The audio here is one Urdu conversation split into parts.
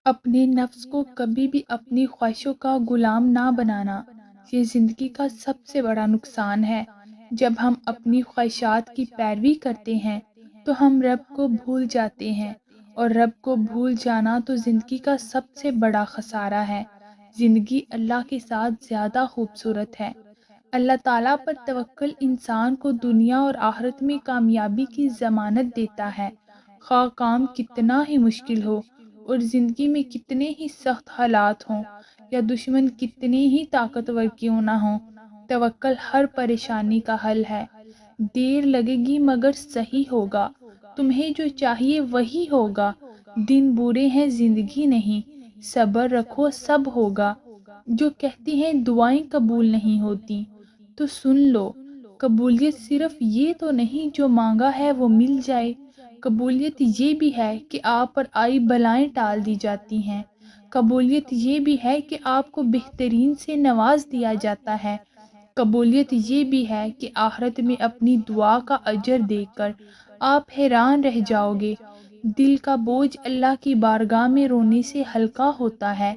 اپنے نفس کو کبھی بھی اپنی خواہشوں کا غلام نہ بنانا، یہ زندگی کا سب سے بڑا نقصان ہے۔ جب ہم اپنی خواہشات کی پیروی کرتے ہیں تو ہم رب کو بھول جاتے ہیں، اور رب کو بھول جانا تو زندگی کا سب سے بڑا خسارہ ہے۔ زندگی اللہ کے ساتھ زیادہ خوبصورت ہے۔ اللہ تعالیٰ پر توکل انسان کو دنیا اور آخرت میں کامیابی کی ضمانت دیتا ہے، خواہ کام کتنا ہی مشکل ہو اور زندگی میں کتنے ہی سخت حالات ہوں یا دشمن کتنے ہی طاقتور کیوں نہ ہوں۔ توکل ہر پریشانی کا حل ہے۔ دیر لگے گی مگر صحیح ہوگا، تمہیں جو چاہیے وہی ہوگا۔ دن برے ہیں زندگی نہیں، صبر رکھو سب ہوگا۔ جو کہتی ہیں دعائیں قبول نہیں ہوتی، تو سن لو، قبولیت صرف یہ تو نہیں جو مانگا ہے وہ مل جائے، قبولیت یہ بھی ہے کہ آپ پر آئی بلائیں ٹال دی جاتی ہیں، قبولیت یہ بھی ہے کہ آپ کو بہترین سے نواز دیا جاتا ہے، قبولیت یہ بھی ہے کہ آخرت میں اپنی دعا کا اجر دیکھ کر آپ حیران رہ جاؤ گے۔ دل کا بوجھ اللہ کی بارگاہ میں رونے سے ہلکا ہوتا ہے،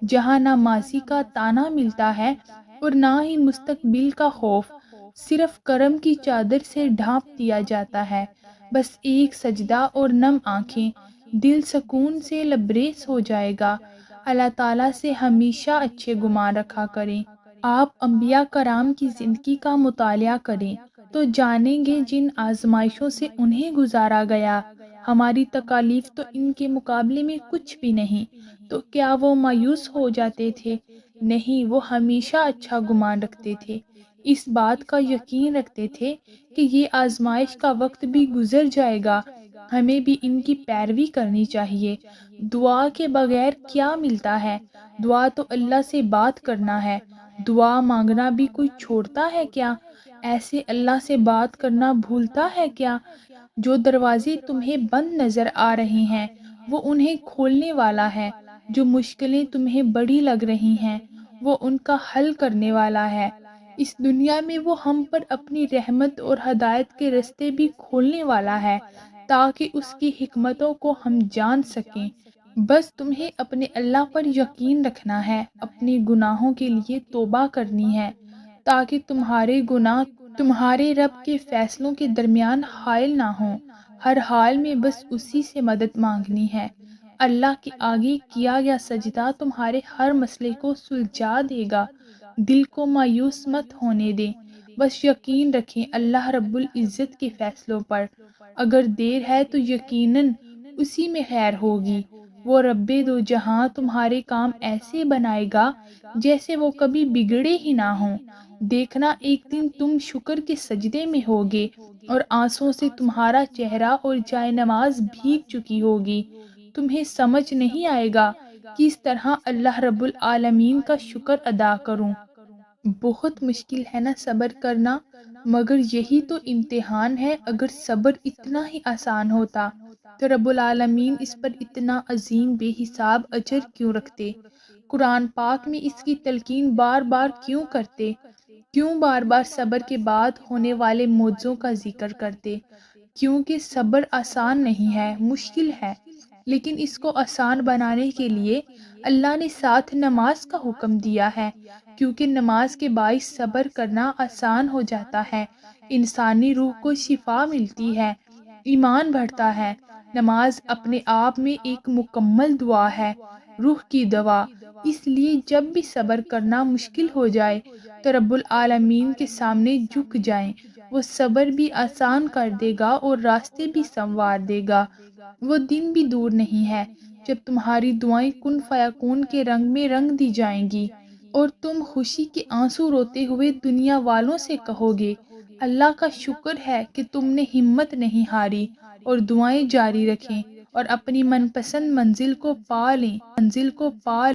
جہاں نہ ماضی کا تانا ملتا ہے اور نہ ہی مستقبل کا خوف، صرف کرم کی چادر سے ڈھانپ دیا جاتا ہے۔ بس ایک سجدہ اور نم آنکھیں، دل سکون سے لبریز ہو جائے گا۔ اللہ تعالیٰ سے ہمیشہ اچھے گمان رکھا کریں۔ آپ انبیاء کرام کی زندگی کا مطالعہ کریں تو جانیں گے جن آزمائشوں سے انہیں گزارا گیا، ہماری تکالیف تو ان کے مقابلے میں کچھ بھی نہیں۔ تو کیا وہ مایوس ہو جاتے تھے؟ نہیں، وہ ہمیشہ اچھا گمان رکھتے تھے، اس بات کا یقین رکھتے تھے کہ یہ آزمائش کا وقت بھی گزر جائے گا، ہمیں بھی ان کی پیروی کرنی چاہیے۔ دعا کے بغیر کیا ملتا ہے؟ دعا تو اللہ سے بات کرنا ہے، دعا مانگنا بھی کوئی چھوڑتا ہے کیا؟ ایسے اللہ سے بات کرنا بھولتا ہے کیا؟ جو دروازے تمہیں بند نظر آ رہے ہیں وہ انہیں کھولنے والا ہے، جو مشکلیں تمہیں بڑی لگ رہی ہیں وہ ان کا حل کرنے والا ہے۔ اس دنیا میں وہ ہم پر اپنی رحمت اور ہدایت کے رستے بھی کھولنے والا ہے تاکہ اس کی حکمتوں کو ہم جان سکیں۔ بس تمہیں اپنے اللہ پر یقین رکھنا ہے، اپنے گناہوں کے لیے توبہ کرنی ہے تاکہ تمہارے گناہ تمہارے رب کے فیصلوں کے درمیان حائل نہ ہوں۔ ہر حال میں بس اسی سے مدد مانگنی ہے۔ اللہ کے آگے کیا گیا سجدہ تمہارے ہر مسئلے کو سلجھا دے گا۔ دل کو مایوس مت ہونے دیں، بس یقین رکھیں اللہ رب العزت کے فیصلوں پر۔ اگر دیر ہے تو یقیناً اسی میں خیر ہوگی۔ وہ رب دو جہاں تمہارے کام ایسے بنائے گا جیسے وہ کبھی بگڑے ہی نہ ہوں۔ دیکھنا ایک دن تم شکر کے سجدے میں ہوگے اور آنسوں سے تمہارا چہرہ اور جائے نماز بھیگ چکی ہوگی۔ تمہیں سمجھ نہیں آئے گا کس طرح اللہ رب العالمین کا شکر ادا کروں۔ بہت مشکل ہے نا صبر کرنا، مگر یہی تو امتحان ہے۔ اگر صبر اتنا ہی آسان ہوتا تو رب العالمین اس پر اتنا عظیم بے حساب اجر کیوں رکھتے؟ قرآن پاک میں اس کی تلقین بار بار کیوں کرتے؟ کیوں بار بار صبر کے بعد ہونے والے معجزوں کا ذکر کرتے؟ کیونکہ صبر آسان نہیں ہے، مشکل ہے، لیکن اس کو آسان بنانے کے لیے اللہ نے ساتھ نماز کا حکم دیا ہے، کیونکہ نماز کے باعث صبر کرنا آسان ہو جاتا ہے، انسانی روح کو شفا ملتی ہے، ایمان بڑھتا ہے۔ نماز اپنے آپ میں ایک مکمل دعا ہے، روح کی دوا۔ اس لیے جب بھی صبر کرنا مشکل ہو جائے تو رب العالمین کے سامنے جھک جائیں، وہ صبر بھی آسان کر دے گا اور راستے بھی سموار دے گا۔ وہ دن بھی دور نہیں ہے جب تمہاری دعائیں کن فیکون کے رنگ میں رنگ دی جائیں گی اور تم خوشی کے آنسو روتے ہوئے دنیا والوں سے کہو گے اللہ کا شکر ہے کہ تم نے ہمت نہیں ہاری، اور دعائیں جاری رکھیں اور اپنی من پسند منزل کو پا لیں۔